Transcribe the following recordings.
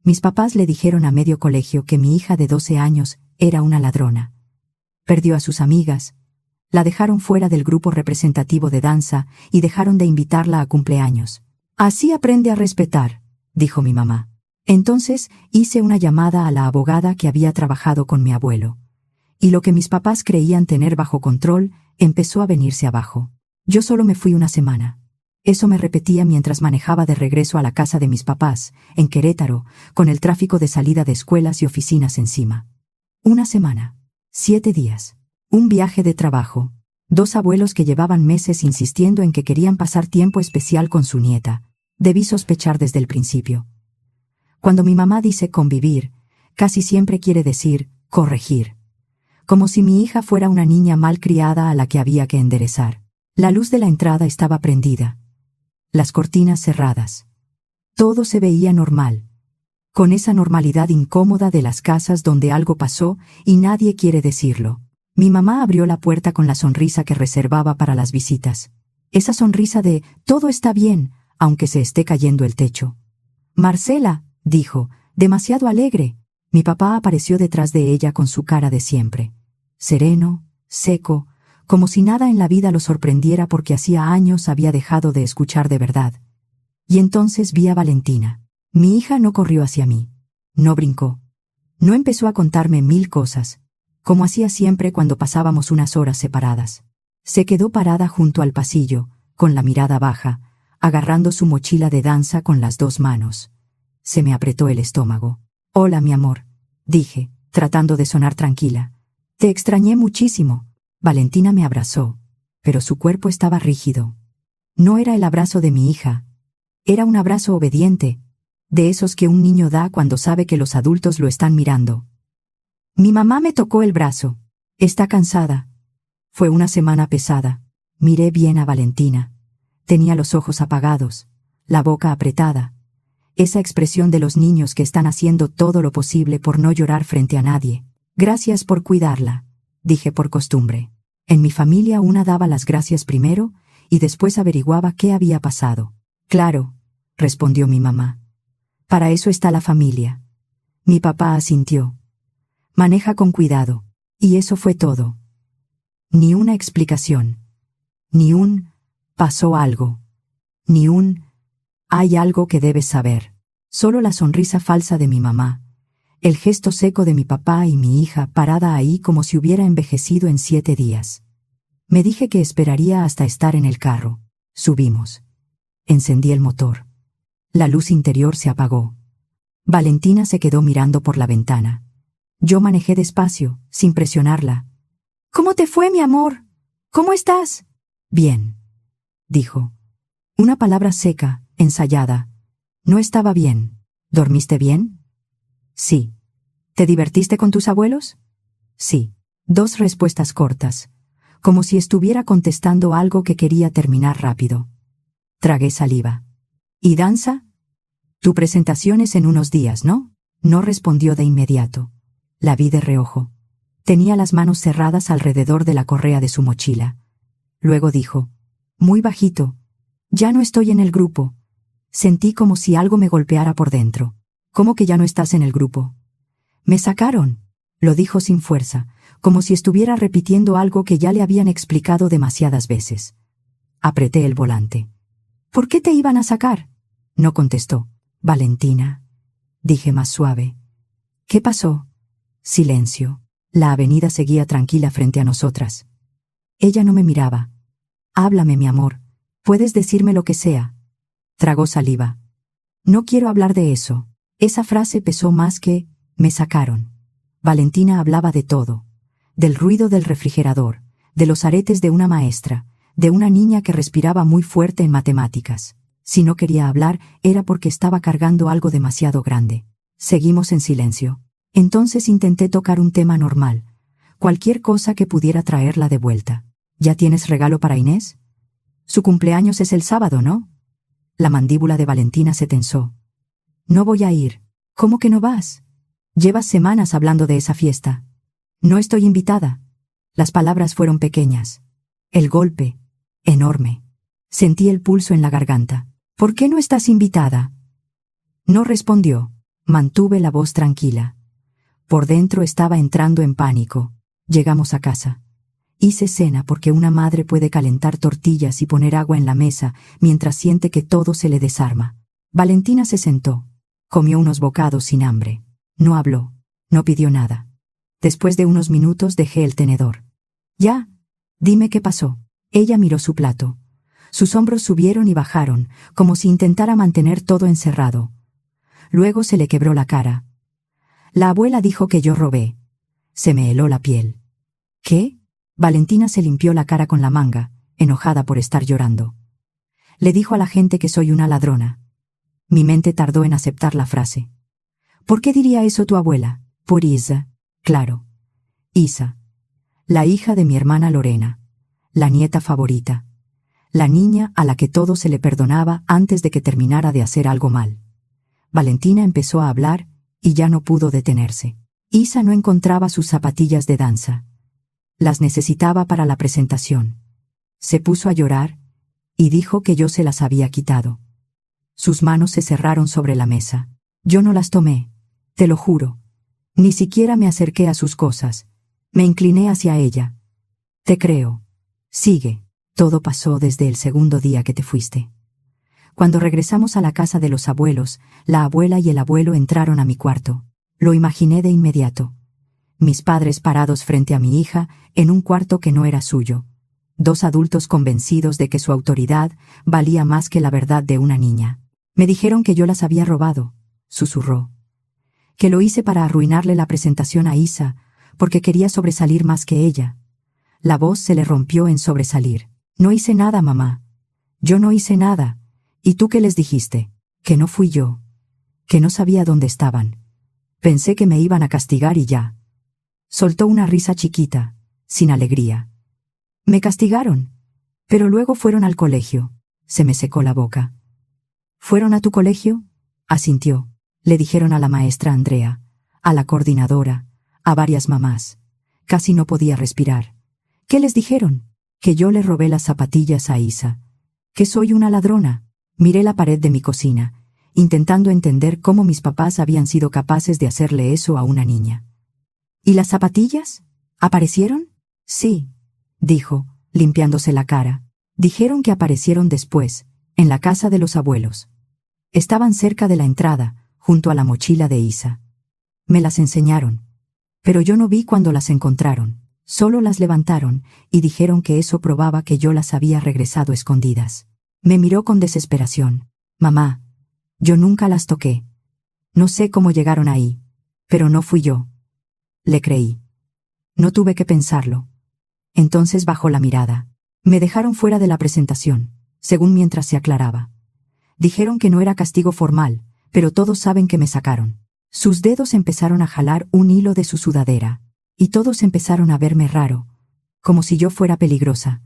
Mis papás le dijeron a medio colegio que mi hija de 12 años era una ladrona. Perdió a sus amigas, la dejaron fuera del grupo representativo de danza y dejaron de invitarla a cumpleaños. Así aprende a respetar, dijo mi mamá. Entonces hice una llamada a la abogada que había trabajado con mi abuelo. Y lo que mis papás creían tener bajo control empezó a venirse abajo. Yo solo me fui una semana. Eso me repetía mientras manejaba de regreso a la casa de mis papás, en Querétaro, con el tráfico de salida de escuelas y oficinas encima. Una semana. 7 días. Un viaje de trabajo. 2 abuelos que llevaban meses insistiendo en que querían pasar tiempo especial con su nieta. Debí sospechar desde el principio. Cuando mi mamá dice convivir, casi siempre quiere decir corregir. Como si mi hija fuera una niña mal criada a la que había que enderezar. La luz de la entrada estaba prendida. Las cortinas cerradas. Todo se veía normal. Con esa normalidad incómoda de las casas donde algo pasó y nadie quiere decirlo. Mi mamá abrió la puerta con la sonrisa que reservaba para las visitas. Esa sonrisa de todo está bien, aunque se esté cayendo el techo. Marcela, dijo, demasiado alegre. Mi papá apareció detrás de ella con su cara de siempre. Sereno, seco, como si nada en la vida lo sorprendiera porque hacía años había dejado de escuchar de verdad. Y entonces vi a Valentina. Mi hija no corrió hacia mí. No brincó. No empezó a contarme 1000 cosas, como hacía siempre cuando pasábamos unas horas separadas. Se quedó parada junto al pasillo, con la mirada baja, agarrando su mochila de danza con las 2 manos. Se me apretó el estómago. «Hola, mi amor», dije, tratando de sonar tranquila. «Te extrañé muchísimo». Valentina me abrazó, pero su cuerpo estaba rígido. No era el abrazo de mi hija. Era un abrazo obediente, de esos que un niño da cuando sabe que los adultos lo están mirando. Mi mamá me tocó el brazo. «Está cansada». Fue una semana pesada. Miré bien a Valentina. Tenía los ojos apagados, la boca apretada. Esa expresión de los niños que están haciendo todo lo posible por no llorar frente a nadie. «Gracias por cuidarla», dije por costumbre. En mi familia una daba las gracias primero y después averiguaba qué había pasado. «Claro», respondió mi mamá. «Para eso está la familia». Mi papá asintió. «Maneja con cuidado». Y eso fue todo. Ni una explicación. Ni un «pasó algo». Ni un «hay algo que debes saber». Solo la sonrisa falsa de mi mamá. El gesto seco de mi papá y mi hija parada ahí como si hubiera envejecido en 7 días. Me dije que esperaría hasta estar en el carro. Subimos. Encendí el motor. La luz interior se apagó. Valentina se quedó mirando por la ventana. Yo manejé despacio, sin presionarla. «¿Cómo te fue, mi amor? ¿Cómo estás?» «Bien», dijo. Una palabra seca, ensayada. «No estaba bien. ¿Dormiste bien?» «Sí». «¿Te divertiste con tus abuelos?» «Sí». 2 respuestas cortas, como si estuviera contestando algo que quería terminar rápido. Tragué saliva. «¿Y danza?» «Tu presentación es en unos días, ¿no?» No respondió de inmediato. La vi de reojo. Tenía las manos cerradas alrededor de la correa de su mochila. Luego dijo, muy bajito, «Ya no estoy en el grupo». Sentí como si algo me golpeara por dentro. «¿Cómo que ya no estás en el grupo?» «Me sacaron», lo dijo sin fuerza, como si estuviera repitiendo algo que ya le habían explicado demasiadas veces. Apreté el volante. «¿Por qué te iban a sacar?» No contestó. «Valentina», dije más suave. «¿Qué pasó?» Silencio. La avenida seguía tranquila frente a nosotras. Ella no me miraba. «Háblame, mi amor. Puedes decirme lo que sea». Tragó saliva. «No quiero hablar de eso». Esa frase pesó más que «me sacaron». Valentina hablaba de todo. Del ruido del refrigerador, de los aretes de una maestra, de una niña que respiraba muy fuerte en matemáticas. Si no quería hablar, era porque estaba cargando algo demasiado grande. Seguimos en silencio. Entonces intenté tocar un tema normal. Cualquier cosa que pudiera traerla de vuelta. «¿Ya tienes regalo para Inés?» «Su cumpleaños es el sábado, ¿no?» La mandíbula de Valentina se tensó. «No voy a ir». «¿Cómo que no vas? Llevas semanas hablando de esa fiesta». «No estoy invitada». Las palabras fueron pequeñas. El golpe, enorme. Sentí el pulso en la garganta. «¿Por qué no estás invitada?» No respondió. Mantuve la voz tranquila. Por dentro estaba entrando en pánico. Llegamos a casa. Hice cena porque una madre puede calentar tortillas y poner agua en la mesa mientras siente que todo se le desarma. Valentina se sentó. Comió unos bocados sin hambre. No habló. No pidió nada. Después de unos minutos dejé el tenedor. «Ya, dime qué pasó». Ella miró su plato. Sus hombros subieron y bajaron, como si intentara mantener todo encerrado. Luego se le quebró la cara. «La abuela dijo que yo robé». Se me heló la piel. «¿Qué?». Valentina se limpió la cara con la manga, enojada por estar llorando. «Le dijo a la gente que soy una ladrona». Mi mente tardó en aceptar la frase. «¿Por qué diría eso tu abuela?». «Por Isa». «Claro. Isa. La hija de mi hermana Lorena. La nieta favorita. La niña a la que todo se le perdonaba antes de que terminara de hacer algo mal». Valentina empezó a hablar y ya no pudo detenerse. Isa no encontraba sus zapatillas de danza. Las necesitaba para la presentación. Se puso a llorar y dijo que yo se las había quitado. Sus manos se cerraron sobre la mesa. Yo no las tomé, te lo juro. Ni siquiera me acerqué a sus cosas. Me incliné hacia ella. «Te creo. Sigue». Todo pasó desde el segundo día que te fuiste. Cuando regresamos a la casa de los abuelos, la abuela y el abuelo entraron a mi cuarto. Lo imaginé de inmediato. Mis padres parados frente a mi hija, en un cuarto que no era suyo. 2 adultos convencidos de que su autoridad valía más que la verdad de una niña. Me dijeron que yo las había robado, susurró. Que lo hice para arruinarle la presentación a Isa, porque quería sobresalir más que ella. La voz se le rompió en sobresalir. «No hice nada, mamá. Yo no hice nada. ¿Y tú qué les dijiste?». «Que no fui yo. Que no sabía dónde estaban. Pensé que me iban a castigar y ya». Soltó una risa chiquita, sin alegría. «Me castigaron. Pero luego fueron al colegio». Se me secó la boca. «¿Fueron a tu colegio?». Asintió. Le dijeron a la maestra Andrea, a la coordinadora, a varias mamás. Casi no podía respirar. «¿Qué les dijeron?». «Que yo le robé las zapatillas a Isa. Que soy una ladrona». Miré la pared de mi cocina, intentando entender cómo mis papás habían sido capaces de hacerle eso a una niña. «¿Y las zapatillas? ¿Aparecieron?». «Sí», dijo, limpiándose la cara. «Dijeron que aparecieron después, en la casa de los abuelos. Estaban cerca de la entrada, junto a la mochila de Isa. Me las enseñaron. Pero yo no vi cuando las encontraron. Solo las levantaron y dijeron que eso probaba que yo las había regresado escondidas». Me miró con desesperación. «Mamá, yo nunca las toqué. No sé cómo llegaron ahí, pero no fui yo». Le creí. No tuve que pensarlo. Entonces bajó la mirada. Me dejaron fuera de la presentación, según mientras se aclaraba. Dijeron que no era castigo formal, pero todos saben que me sacaron. Sus dedos empezaron a jalar un hilo de su sudadera, y todos empezaron a verme raro, como si yo fuera peligrosa.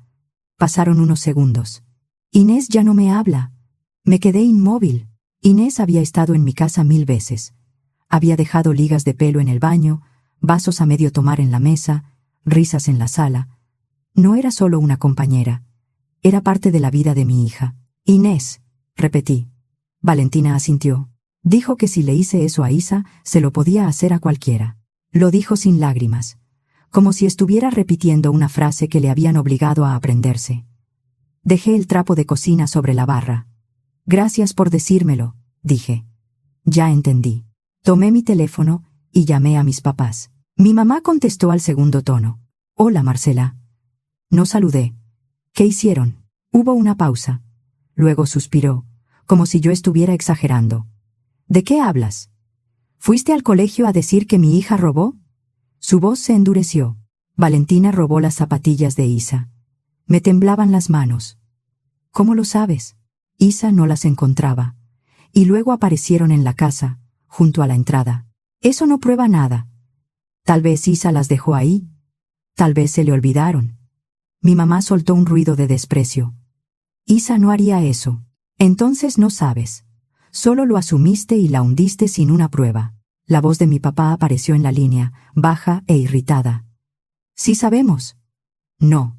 Pasaron unos segundos. Inés ya no me habla. Me quedé inmóvil. Inés había estado en mi casa 1000 veces. Había dejado ligas de pelo en el baño, vasos a medio tomar en la mesa, risas en la sala. No era solo una compañera. Era parte de la vida de mi hija. «Inés», repetí. Valentina asintió. Dijo que si le hice eso a Isa, se lo podía hacer a cualquiera. Lo dijo sin lágrimas, como si estuviera repitiendo una frase que le habían obligado a aprenderse. Dejé el trapo de cocina sobre la barra. «Gracias por decírmelo», dije. «Ya entendí». Tomé mi teléfono y llamé a mis papás. Mi mamá contestó al segundo tono. «Hola, Marcela». No saludé. «¿Qué hicieron?». Hubo una pausa. Luego suspiró, como si yo estuviera exagerando. «¿De qué hablas? ¿Fuiste al colegio a decir que mi hija robó?». Su voz se endureció. Valentina robó las zapatillas de Isa. Me temblaban las manos. «¿Cómo lo sabes?». Isa no las encontraba. Y luego aparecieron en la casa, junto a la entrada. Eso no prueba nada. Tal vez Isa las dejó ahí. Tal vez se le olvidaron. Mi mamá soltó un ruido de desprecio. «Isa no haría eso». «Entonces no sabes. Solo lo asumiste y la hundiste sin una prueba». La voz de mi papá apareció en la línea, baja e irritada. «Sí sabemos». «No.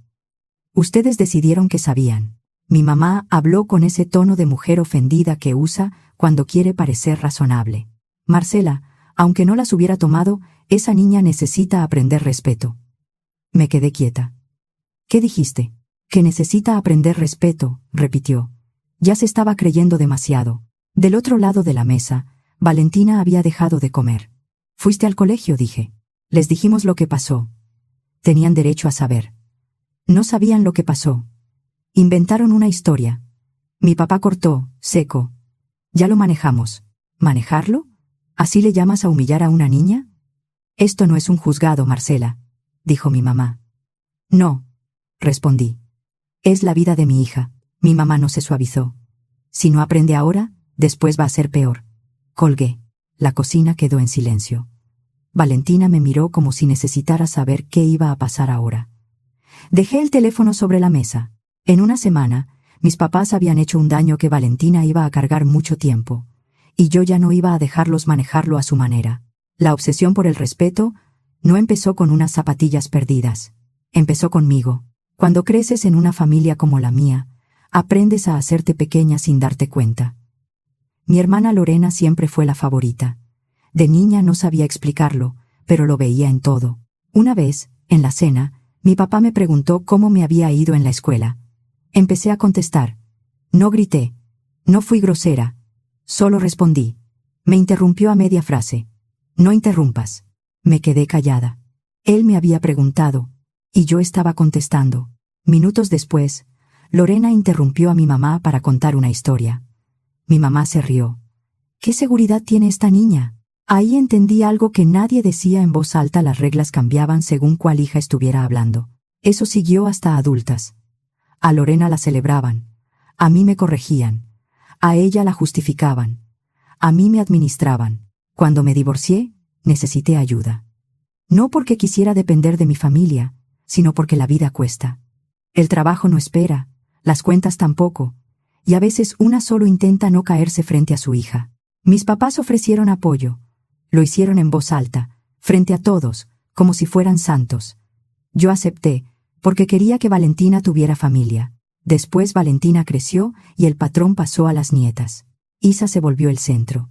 Ustedes decidieron que sabían». Mi mamá habló con ese tono de mujer ofendida que usa cuando quiere parecer razonable. Marcela, aunque no las hubiera tomado, esa niña necesita aprender respeto. Me quedé quieta. ¿Qué dijiste? Que necesita aprender respeto, repitió. Ya se estaba creyendo demasiado. Del otro lado de la mesa, Valentina había dejado de comer. ¿Fuiste al colegio?, dije. Les dijimos lo que pasó. Tenían derecho a saber. No sabían lo que pasó. Inventaron una historia. Mi papá cortó, seco. Ya lo manejamos. ¿Manejarlo? ¿Así le llamas a humillar a una niña? Esto no es un juzgado, Marcela, dijo mi mamá. No, respondí. Es la vida de mi hija. Mi mamá no se suavizó. Si no aprende ahora, después va a ser peor. Colgué. La cocina quedó en silencio. Valentina me miró como si necesitara saber qué iba a pasar ahora. Dejé el teléfono sobre la mesa. En una semana, mis papás habían hecho un daño que Valentina iba a cargar mucho tiempo, y yo ya no iba a dejarlos manejarlo a su manera. La obsesión por el respeto no empezó con unas zapatillas perdidas. Empezó conmigo. Cuando creces en una familia como la mía, aprendes a hacerte pequeña sin darte cuenta. Mi hermana Lorena siempre fue la favorita. De niña no sabía explicarlo, pero lo veía en todo. Una vez, en la cena, mi papá me preguntó cómo me había ido en la escuela. Empecé a contestar. No grité. No fui grosera. Solo respondí. Me interrumpió a media frase. No interrumpas. Me quedé callada. Él me había preguntado, y yo estaba contestando. Minutos después, Lorena interrumpió a mi mamá para contar una historia. Mi mamá se rió. ¿Qué seguridad tiene esta niña? Ahí entendí algo que nadie decía en voz alta: las reglas cambiaban según cuál hija estuviera hablando. Eso siguió hasta adultas. A Lorena la celebraban. A mí me corregían. A ella la justificaban. A mí me administraban. Cuando me divorcié, necesité ayuda. No porque quisiera depender de mi familia, sino porque la vida cuesta. El trabajo no espera, las cuentas tampoco, y a veces una solo intenta no caerse frente a su hija. Mis papás ofrecieron apoyo. Lo hicieron en voz alta, frente a todos, como si fueran santos. Yo acepté, porque quería que Valentina tuviera familia. Después Valentina creció y el patrón pasó a las nietas. Isa se volvió el centro.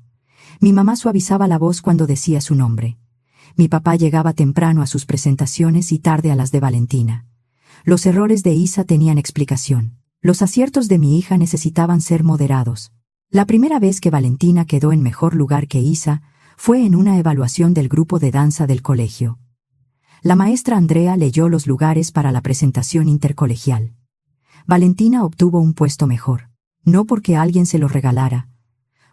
Mi mamá suavizaba la voz cuando decía su nombre. Mi papá llegaba temprano a sus presentaciones y tarde a las de Valentina. Los errores de Isa tenían explicación. Los aciertos de mi hija necesitaban ser moderados. La primera vez que Valentina quedó en mejor lugar que Isa fue en una evaluación del grupo de danza del colegio. La maestra Andrea leyó los lugares para la presentación intercolegial. Valentina obtuvo un puesto mejor, no porque alguien se lo regalara,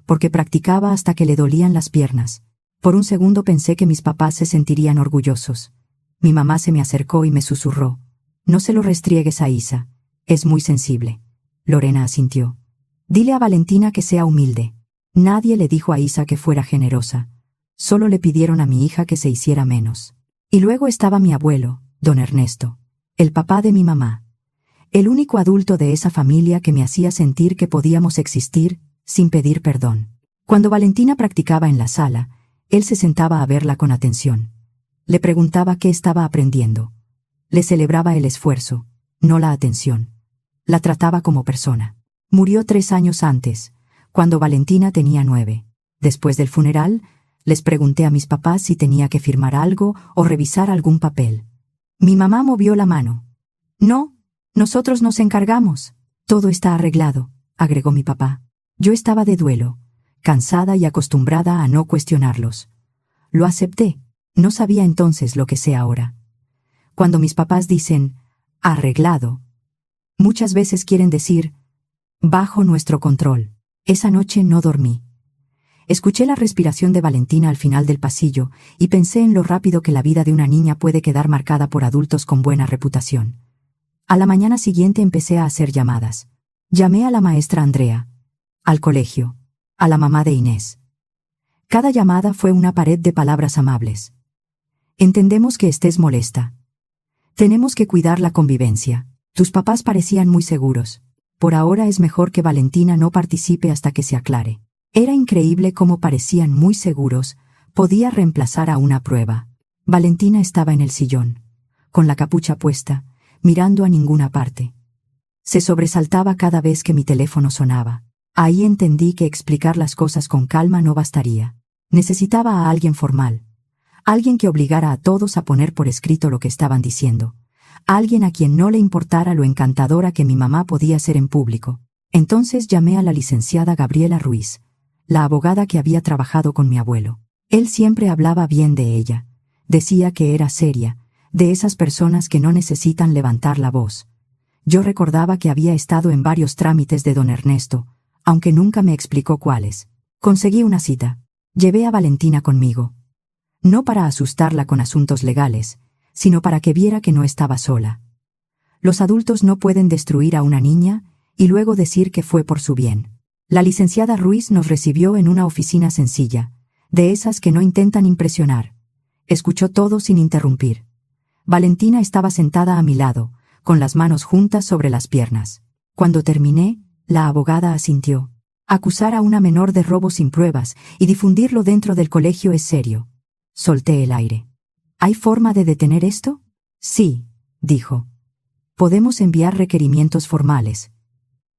porque practicaba hasta que le dolían las piernas. Por un segundo pensé que mis papás se sentirían orgullosos. Mi mamá se me acercó y me susurró: no se lo restriegues a Isa, es muy sensible. Lorena asintió. Dile a Valentina que sea humilde. Nadie le dijo a Isa que fuera generosa. Solo le pidieron a mi hija que se hiciera menos. Y luego estaba mi abuelo, don Ernesto, el papá de mi mamá. El único adulto de esa familia que me hacía sentir que podíamos existir sin pedir perdón. Cuando Valentina practicaba en la sala, él se sentaba a verla con atención. Le preguntaba qué estaba aprendiendo. Le celebraba el esfuerzo, no la atención. La trataba como persona. Murió 3 años antes, cuando Valentina tenía 9. Después del funeral, les pregunté a mis papás si tenía que firmar algo o revisar algún papel. Mi mamá movió la mano. No, nosotros nos encargamos. Todo está arreglado, agregó mi papá. Yo estaba de duelo, cansada y acostumbrada a no cuestionarlos. Lo acepté. No sabía entonces lo que sé ahora. Cuando mis papás dicen arreglado, muchas veces quieren decir bajo nuestro control. Esa noche no dormí. Escuché la respiración de Valentina al final del pasillo y pensé en lo rápido que la vida de una niña puede quedar marcada por adultos con buena reputación. A la mañana siguiente empecé a hacer llamadas. Llamé a la maestra Andrea, al colegio, a la mamá de Inés. Cada llamada fue una pared de palabras amables. Entendemos que estés molesta. Tenemos que cuidar la convivencia. Tus papás parecían muy seguros. Por ahora es mejor que Valentina no participe hasta que se aclare. Era increíble cómo parecían muy seguros, podía reemplazar a una prueba. Valentina estaba en el sillón, con la capucha puesta, mirando a ninguna parte. Se sobresaltaba cada vez que mi teléfono sonaba. Ahí entendí que explicar las cosas con calma no bastaría. Necesitaba a alguien formal. Alguien que obligara a todos a poner por escrito lo que estaban diciendo. Alguien a quien no le importara lo encantadora que mi mamá podía ser en público. Entonces llamé a la licenciada Gabriela Ruiz, la abogada que había trabajado con mi abuelo. Él siempre hablaba bien de ella. Decía que era seria, de esas personas que no necesitan levantar la voz. Yo recordaba que había estado en varios trámites de don Ernesto, aunque nunca me explicó cuáles. Conseguí una cita. Llevé a Valentina conmigo. No para asustarla con asuntos legales, sino para que viera que no estaba sola. Los adultos no pueden destruir a una niña y luego decir que fue por su bien. La licenciada Ruiz nos recibió en una oficina sencilla, de esas que no intentan impresionar. Escuchó todo sin interrumpir. Valentina estaba sentada a mi lado, con las manos juntas sobre las piernas. Cuando terminé, la abogada asintió. Acusar a una menor de robo sin pruebas y difundirlo dentro del colegio es serio. Solté el aire. ¿Hay forma de detener esto? Sí, dijo. Podemos enviar requerimientos formales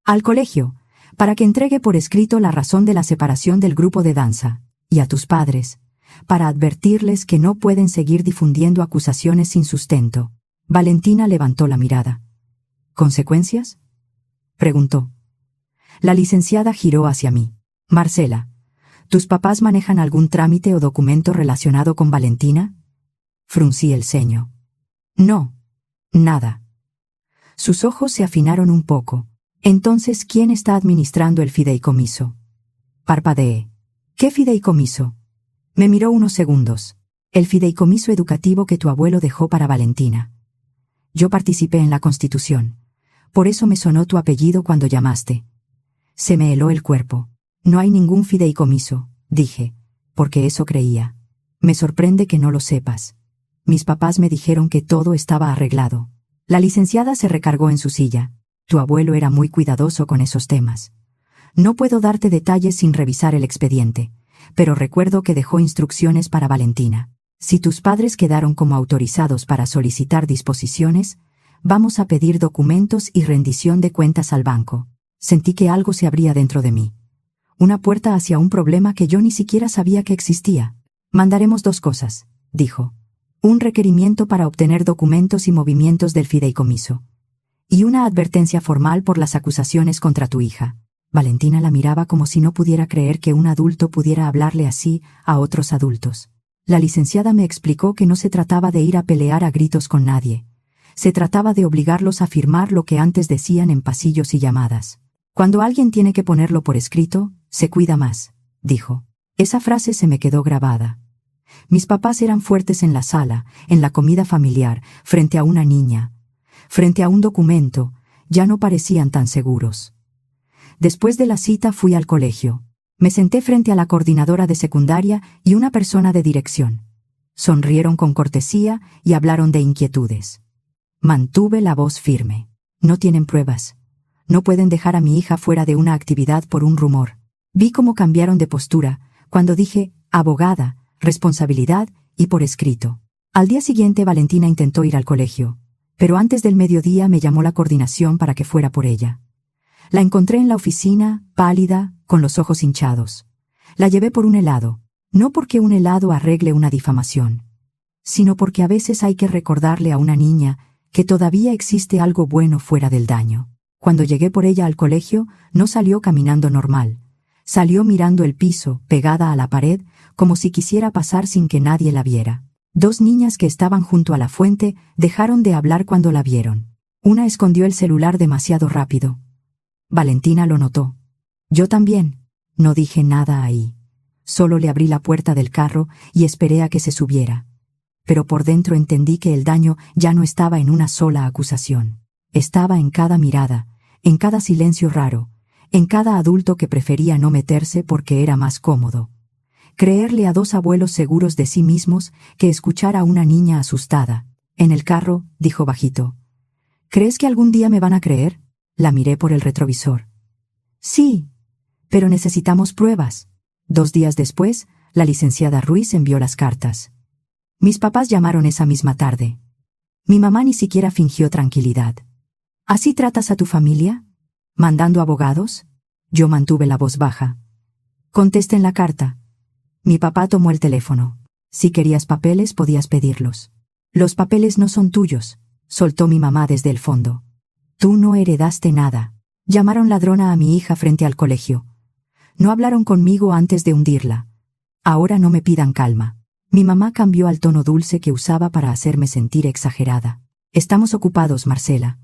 al colegio, para que entregue por escrito la razón de la separación del grupo de danza, y a tus padres, para advertirles que no pueden seguir difundiendo acusaciones sin sustento. Valentina levantó la mirada. ¿Consecuencias?, preguntó. La licenciada giró hacia mí. Marcela, ¿tus papás manejan algún trámite o documento relacionado con Valentina? Fruncí el ceño. No, nada. Sus ojos se afinaron un poco. Entonces, ¿quién está administrando el fideicomiso? Parpadeé. ¿Qué fideicomiso? Me miró unos segundos. El fideicomiso educativo que tu abuelo dejó para Valentina. Yo participé en la Constitución. Por eso me sonó tu apellido cuando llamaste. Se me heló el cuerpo. No hay ningún fideicomiso, dije, porque eso creía. Me sorprende que no lo sepas. Mis papás me dijeron que todo estaba arreglado. La licenciada se recargó en su silla. Tu abuelo era muy cuidadoso con esos temas. No puedo darte detalles sin revisar el expediente, pero recuerdo que dejó instrucciones para Valentina. Si tus padres quedaron como autorizados para solicitar disposiciones, vamos a pedir documentos y rendición de cuentas al banco. Sentí que algo se abría dentro de mí. Una puerta hacia un problema que yo ni siquiera sabía que existía. Mandaremos 2 cosas, dijo. Un requerimiento para obtener documentos y movimientos del fideicomiso. Y una advertencia formal por las acusaciones contra tu hija. Valentina la miraba como si no pudiera creer que un adulto pudiera hablarle así a otros adultos. La licenciada me explicó que no se trataba de ir a pelear a gritos con nadie. Se trataba de obligarlos a firmar lo que antes decían en pasillos y llamadas. Cuando alguien tiene que ponerlo por escrito, se cuida más, dijo. Esa frase se me quedó grabada. Mis papás eran fuertes en la sala, en la comida familiar, frente a una niña. Frente a un documento, ya no parecían tan seguros. Después de la cita fui al colegio. Me senté frente a la coordinadora de secundaria y una persona de dirección. Sonrieron con cortesía y hablaron de inquietudes. Mantuve la voz firme. No tienen pruebas. No pueden dejar a mi hija fuera de una actividad por un rumor. Vi cómo cambiaron de postura cuando dije abogada, responsabilidad y por escrito. Al día siguiente Valentina intentó ir al colegio, pero antes del mediodía me llamó la coordinación para que fuera por ella. La encontré en la oficina, pálida, con los ojos hinchados. La llevé por un helado, no porque un helado arregle una difamación, sino porque a veces hay que recordarle a una niña que todavía existe algo bueno fuera del daño. Cuando llegué por ella al colegio, no salió caminando normal. Salió mirando el piso, pegada a la pared, como si quisiera pasar sin que nadie la viera. 2 niñas que estaban junto a la fuente dejaron de hablar cuando la vieron. Una escondió el celular demasiado rápido. Valentina lo notó. Yo también. No dije nada ahí. Solo le abrí la puerta del carro y esperé a que se subiera. Pero por dentro entendí que el daño ya no estaba en una sola acusación. Estaba en cada mirada, en cada silencio raro, en cada adulto que prefería no meterse porque era más cómodo. Creerle a 2 abuelos seguros de sí mismos que escuchar a una niña asustada. En el carro, dijo bajito. ¿Crees que algún día me van a creer? La miré por el retrovisor. Sí, pero necesitamos pruebas. 2 días después, la licenciada Ruiz envió las cartas. Mis papás llamaron esa misma tarde. Mi mamá ni siquiera fingió tranquilidad. ¿Así tratas a tu familia? ¿Mandando abogados? Yo mantuve la voz baja. Contesten la carta. Mi papá tomó el teléfono. Si querías papeles, podías pedirlos. Los papeles no son tuyos, soltó mi mamá desde el fondo. Tú no heredaste nada. Llamaron ladrona a mi hija frente al colegio. No hablaron conmigo antes de hundirla. Ahora no me pidan calma. Mi mamá cambió al tono dulce que usaba para hacerme sentir exagerada. Estamos ocupados, Marcela.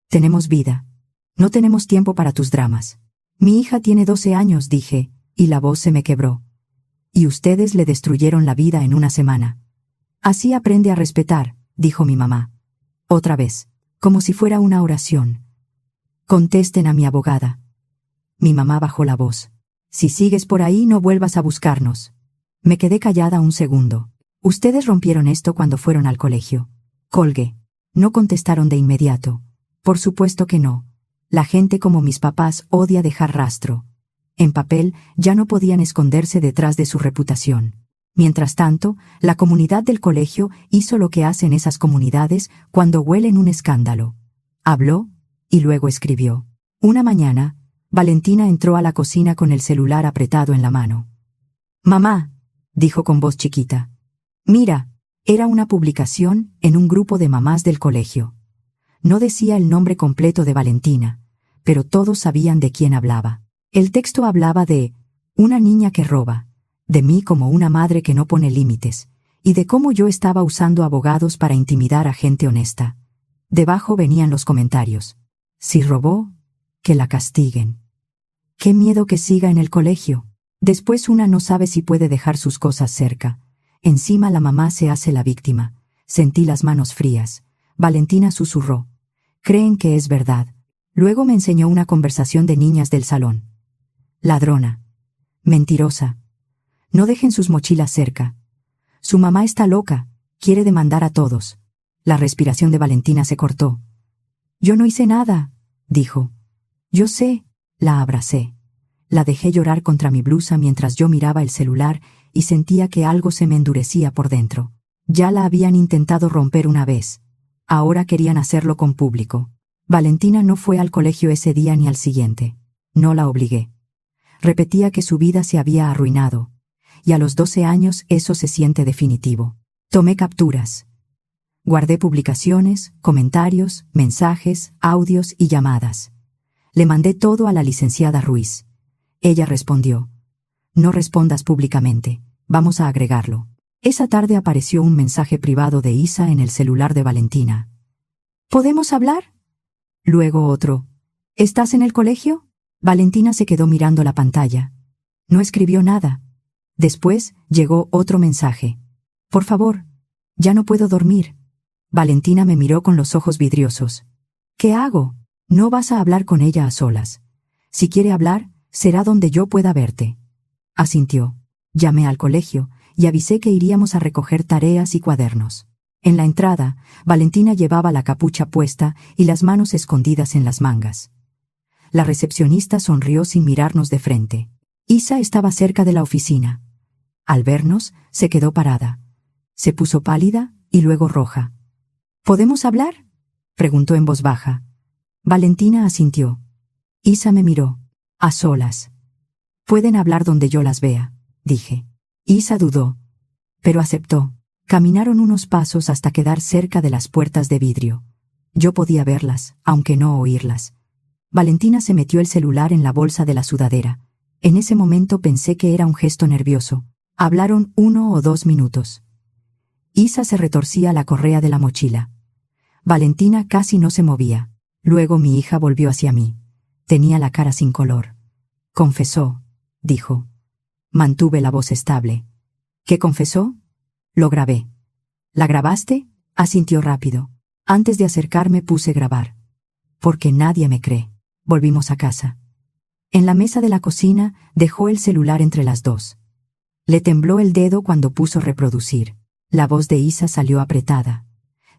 Tenemos vida. No tenemos tiempo para tus dramas. Mi hija tiene 12 años, dije, y la voz se me quebró. Y ustedes le destruyeron la vida en una semana. Así aprende a respetar, dijo mi mamá. Otra vez, como si fuera una oración. Contesten a mi abogada. Mi mamá bajó la voz. Si sigues por ahí, no vuelvas a buscarnos. Me quedé callada un segundo. Ustedes rompieron esto cuando fueron al colegio. Colgué. No contestaron de inmediato. Por supuesto que no. La gente como mis papás odia dejar rastro. En papel, ya no podían esconderse detrás de su reputación. Mientras tanto, la comunidad del colegio hizo lo que hacen esas comunidades cuando huelen un escándalo. Habló y luego escribió. Una mañana, Valentina entró a la cocina con el celular apretado en la mano. «Mamá», dijo con voz chiquita. «Mira». Era una publicación en un grupo de mamás del colegio. No decía el nombre completo de Valentina, pero todos sabían de quién hablaba. El texto hablaba de una niña que roba, de mí como una madre que no pone límites, y de cómo yo estaba usando abogados para intimidar a gente honesta. Debajo venían los comentarios. Si robó, que la castiguen. Qué miedo que siga en el colegio. Después una no sabe si puede dejar sus cosas cerca. Encima la mamá se hace la víctima. Sentí las manos frías. Valentina susurró. Creen que es verdad. Luego me enseñó una conversación de niñas del salón. Ladrona. Mentirosa. No dejen sus mochilas cerca. Su mamá está loca. Quiere demandar a todos. La respiración de Valentina se cortó. Yo no hice nada, dijo. Yo sé. La abracé. La dejé llorar contra mi blusa mientras yo miraba el celular y sentía que algo se me endurecía por dentro. Ya la habían intentado romper una vez. Ahora querían hacerlo con público. Valentina no fue al colegio ese día ni al siguiente. No la obligué. Repetía que su vida se había arruinado. Y a los 12 años eso se siente definitivo. Tomé capturas. Guardé publicaciones, comentarios, mensajes, audios y llamadas. Le mandé todo a la licenciada Ruiz. Ella respondió. No respondas públicamente. Vamos a agregarlo. Esa tarde apareció un mensaje privado de Isa en el celular de Valentina. ¿Podemos hablar? Luego otro. ¿Estás en el colegio? Valentina se quedó mirando la pantalla. No escribió nada. Después llegó otro mensaje. Por favor, ya no puedo dormir. Valentina me miró con los ojos vidriosos. ¿Qué hago? No vas a hablar con ella a solas. Si quiere hablar, será donde yo pueda verte. Asintió. Llamé al colegio y avisé que iríamos a recoger tareas y cuadernos. En la entrada, Valentina llevaba la capucha puesta y las manos escondidas en las mangas. La recepcionista sonrió sin mirarnos de frente. Isa estaba cerca de la oficina. Al vernos, se quedó parada. Se puso pálida y luego roja. ¿Podemos hablar?, preguntó en voz baja. Valentina asintió. Isa me miró. A solas. Pueden hablar donde yo las vea, dije. Isa dudó, pero aceptó. Caminaron unos pasos hasta quedar cerca de las puertas de vidrio. Yo podía verlas, aunque no oírlas. Valentina se metió el celular en la bolsa de la sudadera. En ese momento pensé que era un gesto nervioso. Hablaron 1 o 2 minutos. Isa se retorcía la correa de la mochila. Valentina casi no se movía. Luego mi hija volvió hacia mí. Tenía la cara sin color. Confesó, dijo. Mantuve la voz estable. ¿Qué confesó? Lo grabé. ¿La grabaste? Asintió rápido. Antes de acercarme puse grabar. Porque nadie me cree. Volvimos a casa. En la mesa de la cocina dejó el celular entre las dos. Le tembló el dedo cuando puso reproducir. La voz de Isa salió apretada.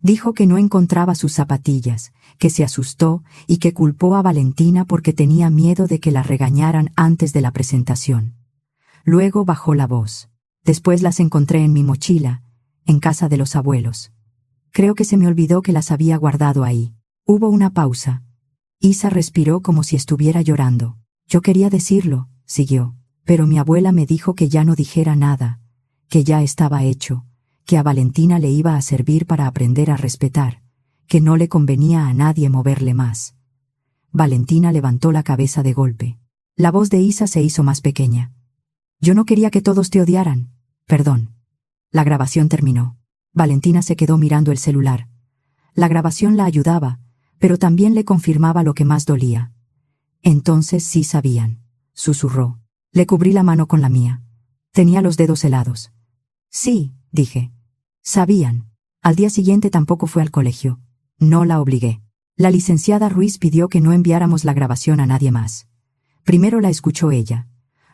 Dijo que no encontraba sus zapatillas, que se asustó y que culpó a Valentina porque tenía miedo de que la regañaran antes de la presentación. Luego bajó la voz. Después las encontré en mi mochila, en casa de los abuelos. Creo que se me olvidó que las había guardado ahí. Hubo una pausa. Isa respiró como si estuviera llorando. Yo quería decirlo, siguió, Pero mi abuela me dijo que ya no dijera nada, que ya estaba hecho, que a Valentina le iba a servir para aprender a respetar, que no le convenía a nadie moverle más. Valentina levantó la cabeza de golpe. La voz de Isa se hizo más pequeña. Yo no quería que todos te odiaran. Perdón. La grabación terminó. Valentina se quedó mirando el celular. La grabación la ayudaba, pero también le confirmaba lo que más dolía. Entonces sí sabían, susurró. Le cubrí la mano con la mía. Tenía los dedos helados. Sí, dije. Sabían. Al día siguiente tampoco fue al colegio. No la obligué. La licenciada Ruiz pidió que no enviáramos la grabación a nadie más. Primero la escuchó ella.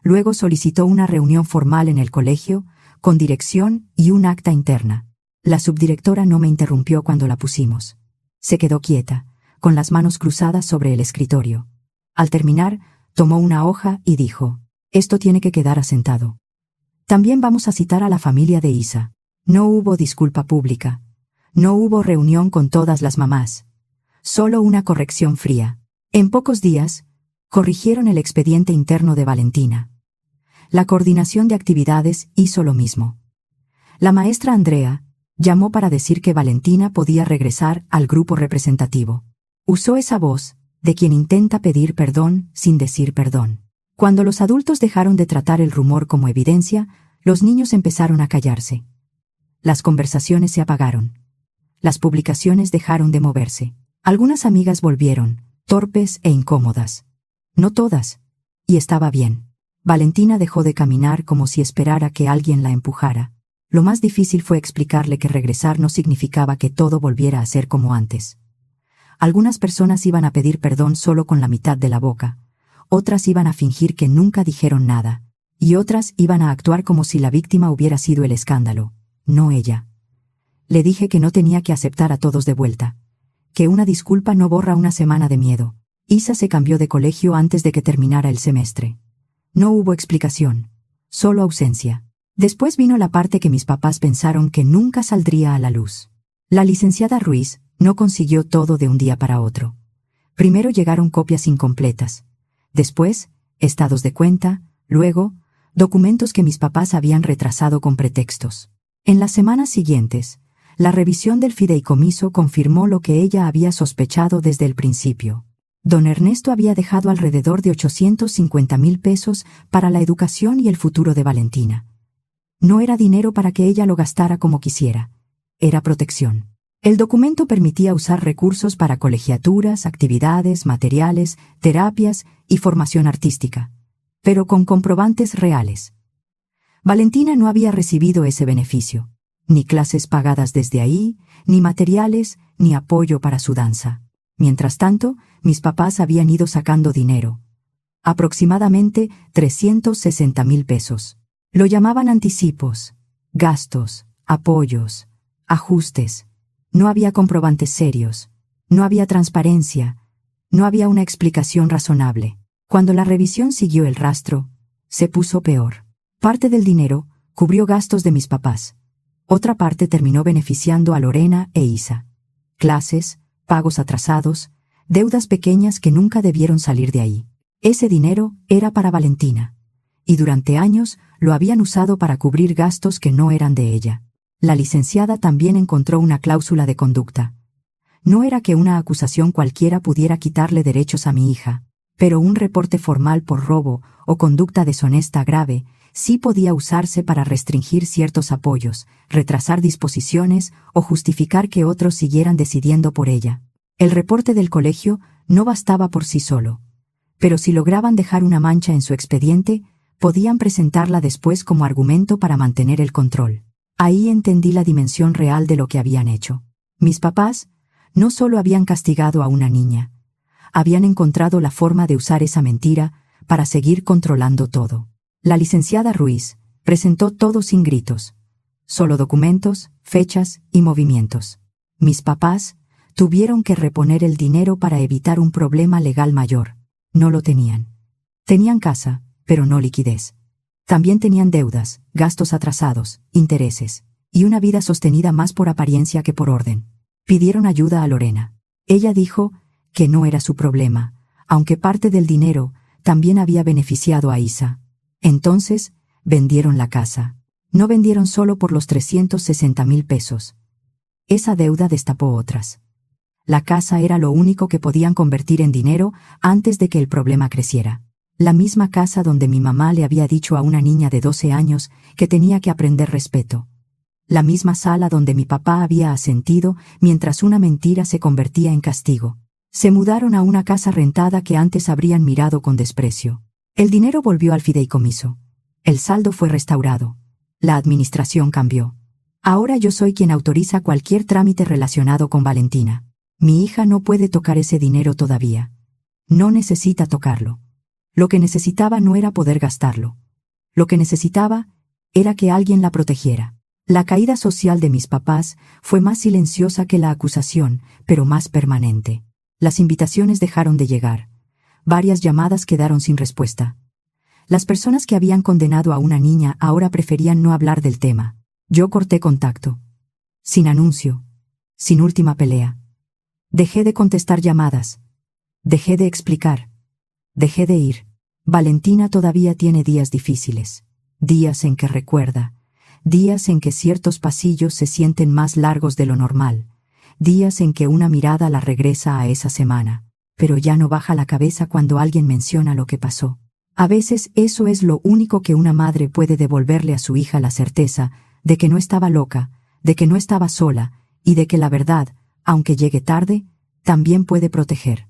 Luego solicitó una reunión formal en el colegio, con dirección y un acta interna. La subdirectora no me interrumpió cuando la pusimos. Se quedó quieta, con las manos cruzadas sobre el escritorio. Al terminar, tomó una hoja y dijo: «Esto tiene que quedar asentado. También vamos a citar a la familia de Isa. No hubo disculpa pública. No hubo reunión con todas las mamás. Solo una corrección fría. En pocos días, corrigieron el expediente interno de Valentina. La coordinación de actividades hizo lo mismo. La maestra Andrea llamó para decir que Valentina podía regresar al grupo representativo. Usó esa voz de quien intenta pedir perdón sin decir perdón. Cuando los adultos dejaron de tratar el rumor como evidencia, los niños empezaron a callarse. Las conversaciones se apagaron. Las publicaciones dejaron de moverse. Algunas amigas volvieron, torpes e incómodas. No todas. Y estaba bien. Valentina dejó de caminar como si esperara que alguien la empujara. Lo más difícil fue explicarle que regresar no significaba que todo volviera a ser como antes. Algunas personas iban a pedir perdón solo con la mitad de la boca. Otras iban a fingir que nunca dijeron nada. Y otras iban a actuar como si la víctima hubiera sido el escándalo, no ella. Le dije que no tenía que aceptar a todos de vuelta. Que una disculpa no borra una semana de miedo. Isa se cambió de colegio antes de que terminara el semestre. No hubo explicación, solo ausencia. Después vino la parte que mis papás pensaron que nunca saldría a la luz. La licenciada Ruiz no consiguió todo de un día para otro. Primero llegaron copias incompletas. Después, estados de cuenta, luego, documentos que mis papás habían retrasado con pretextos. En las semanas siguientes, la revisión del fideicomiso confirmó lo que ella había sospechado desde el principio. Don Ernesto había dejado alrededor de 850,000 pesos para la educación y el futuro de Valentina. No era dinero para que ella lo gastara como quisiera. Era protección. El documento permitía usar recursos para colegiaturas, actividades, materiales, terapias y formación artística, pero con comprobantes reales. Valentina no había recibido ese beneficio, ni clases pagadas desde ahí, ni materiales, ni apoyo para su danza. Mientras tanto, mis papás habían ido sacando dinero. Aproximadamente 360,000 pesos. Lo llamaban anticipos, gastos, apoyos, ajustes. No había comprobantes serios, no había transparencia, no había una explicación razonable. Cuando la revisión siguió el rastro, se puso peor. Parte del dinero cubrió gastos de mis papás. Otra parte terminó beneficiando a Lorena e Isa. Clases, pagos atrasados, deudas pequeñas que nunca debieron salir de ahí. Ese dinero era para Valentina. Y durante años lo habían usado para cubrir gastos que no eran de ella. La licenciada también encontró una cláusula de conducta. No era que una acusación cualquiera pudiera quitarle derechos a mi hija, pero un reporte formal por robo o conducta deshonesta grave sí podía usarse para restringir ciertos apoyos, retrasar disposiciones o justificar que otros siguieran decidiendo por ella. El reporte del colegio no bastaba por sí solo, pero si lograban dejar una mancha en su expediente, podían presentarla después como argumento para mantener el control. Ahí entendí la dimensión real de lo que habían hecho. Mis papás no solo habían castigado a una niña, habían encontrado la forma de usar esa mentira para seguir controlando todo. La licenciada Ruiz presentó todo sin gritos, solo documentos, fechas y movimientos. Mis papás tuvieron que reponer el dinero para evitar un problema legal mayor. No lo tenían. Tenían casa, pero no liquidez. También tenían deudas, gastos atrasados, intereses, y una vida sostenida más por apariencia que por orden. Pidieron ayuda a Lorena. Ella dijo que no era su problema, aunque parte del dinero también había beneficiado a Isa. Entonces, vendieron la casa. No vendieron solo por los 360,000 pesos. Esa deuda destapó otras. La casa era lo único que podían convertir en dinero antes de que el problema creciera. La misma casa donde mi mamá le había dicho a una niña de 12 años que tenía que aprender respeto. La misma sala donde mi papá había asentido mientras una mentira se convertía en castigo. Se mudaron a una casa rentada que antes habrían mirado con desprecio. El dinero volvió al fideicomiso. El saldo fue restaurado. La administración cambió. Ahora yo soy quien autoriza cualquier trámite relacionado con Valentina. Mi hija no puede tocar ese dinero todavía. No necesita tocarlo. Lo que necesitaba no era poder gastarlo. Lo que necesitaba era que alguien la protegiera. La caída social de mis papás fue más silenciosa que la acusación, pero más permanente. Las invitaciones dejaron de llegar. Varias llamadas quedaron sin respuesta. Las personas que habían condenado a una niña ahora preferían no hablar del tema. Yo corté contacto. Sin anuncio. Sin última pelea. Dejé de contestar llamadas. Dejé de explicar. Dejé de ir. Valentina todavía tiene días difíciles. Días en que recuerda. Días en que ciertos pasillos se sienten más largos de lo normal. Días en que una mirada la regresa a esa semana. Pero ya no baja la cabeza cuando alguien menciona lo que pasó. A veces eso es lo único que una madre puede devolverle a su hija, la certeza de que no estaba loca, de que no estaba sola, y de que la verdad, aunque llegue tarde, también puede proteger.